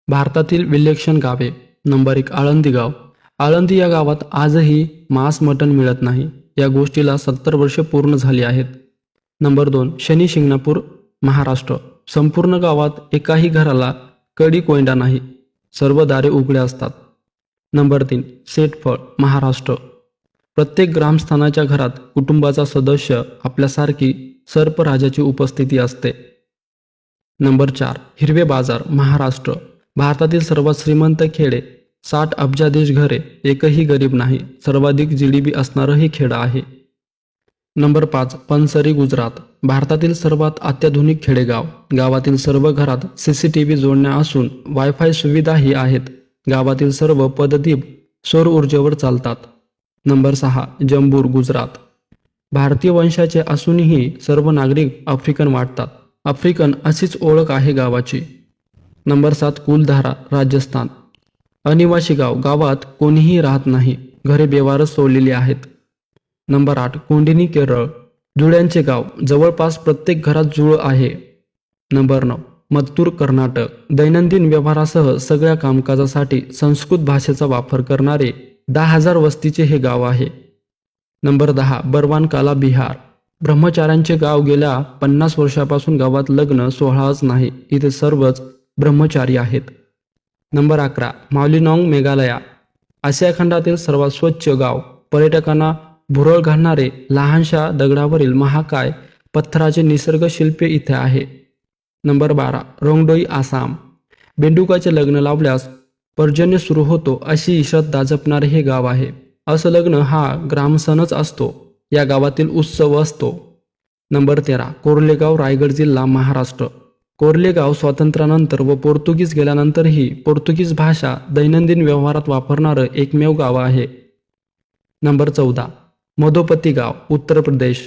भारतातील विलक्षण गावे. नंबर 1 आळंदी गाव. आळंदी या गावात आजही मांस मटण मिळत नाही. या गोष्टीला 70 वर्षे पूर्ण झाली आहेत. नंबर 2 शनी शिंगणापूर महाराष्ट्र. संपूर्ण गावात एकाही घराला कडी कोयंडा नाही. सर्व दारे उघडे असतात. नंबर 3 सेटफळ महाराष्ट्र. प्रत्येक ग्रामस्थानाच्या घरात कुटुंबाचा सदस्य आपल्यासारखी सर्पराजाची उपस्थिती असते. नंबर 4 हिरवे बाजार महाराष्ट्र. भारतातील सर्वात श्रीमंत खेडे. 60 अब्जाधीश घरे, एकही गरीब नाही. सर्वाधिक जीडीपी असणारं हे खेडं आहे. नंबर 5 पनसरी गुजरात. भारतातील सर्वात अत्याधुनिक खेडेगाव. गावातील सर्व घरात CCTV जोडण्या असून वायफाय सुविधाही आहेत. गावातील सर्व पददीप सौर ऊर्जेवर चालतात. नंबर 6 जंबूर गुजरात. भारतीय वंशाचे असूनही सर्व नागरिक आफ्रिकन वाटतात. आफ्रिकन अशीच ओळख आहे गावाची. नंबर 7 कुलधारा राजस्थान. अनिवासी गाव. गावात कोणीही राहत नाही. घरे बेवारस सोडलेली आहेत. नंबर 8 कोंडिनी केरळ. जुळ्यांचे गाव. जवळपास प्रत्येक घरात जुळ आहे. नंबर 9 मत्तूर कर्नाटक. दैनंदिन व्यवहारासह सगळ्या कामकाजासाठी संस्कृत भाषेचा वापर करणारे 10,000 वस्तीचे हे गाव आहे. नंबर 10 बरवानकाला बिहार. ब्रह्मचार्यांचे गाव. गेल्या 50 वर्षापासून गावात लग्न सोहळाच नाही. इथे सर्वच ब्रह्मचारी आहेत. नंबर 11 मावलिनाँग मेघालया. आशिया खंडातील सर्वात स्वच्छ गाव. पर्यटकांना भुरळ घालणारे लहानशा दगडावरील महाकाय पत्थराचे निसर्ग शिल्पे इथे आहे. नंबर 12 रोंगडोई आसाम. बेंडुकाचे लग्न लावल्यास पर्जन्य सुरू होतो अशी श्रद्धा जपणारे हे गाव आहे. असं लग्न हा ग्रामसणच असतो. या गावातील उत्सव असतो. नंबर 13 कोर्लेगाव रायगड जिल्हा महाराष्ट्र. कोर्लेगाव स्वातंत्र्यानंतर व पोर्तुगीज गेल्यानंतरही पोर्तुगीज भाषा दैनंदिन व्यवहारात वापरणारं एकमेव गाव आहे. नंबर 14 मधोपती गाव उत्तर प्रदेश.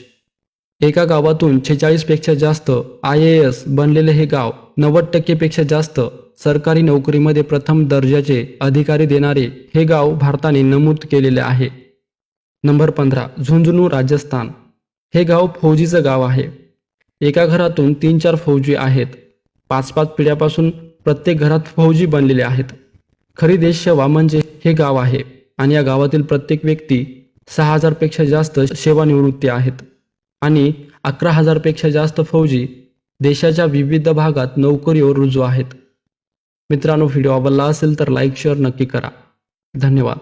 एका गावातून 46 पेक्षा जास्त IAS बनलेले हे गाव. 90% पेक्षा जास्त सरकारी नोकरीमध्ये प्रथम दर्जाचे अधिकारी देणारे हे गाव भारताने नमूद केलेले आहे. नंबर 15 झुंझुनू राजस्थान. हे गाव फौजीचं गाव आहे. एका घरातून 3-4 फौजी आहेत. 5-5 पिढ्यापासून प्रत्येक घरात फौजी बनलेले आहेत. खरी देशसेवा म्हणजे हे गाव आहे. आणि या गावातील प्रत्येक व्यक्ती 6,000 पेक्षा जास्त सेवानिवृत्ती आहेत. आणि 11,000 पेक्षा जास्त फौजी देशाच्या विविध भागात नोकरीवर रुजू आहेत. मित्रांनो, व्हिडिओ आवडला असेल तर लाईक शेअर नक्की करा. धन्यवाद.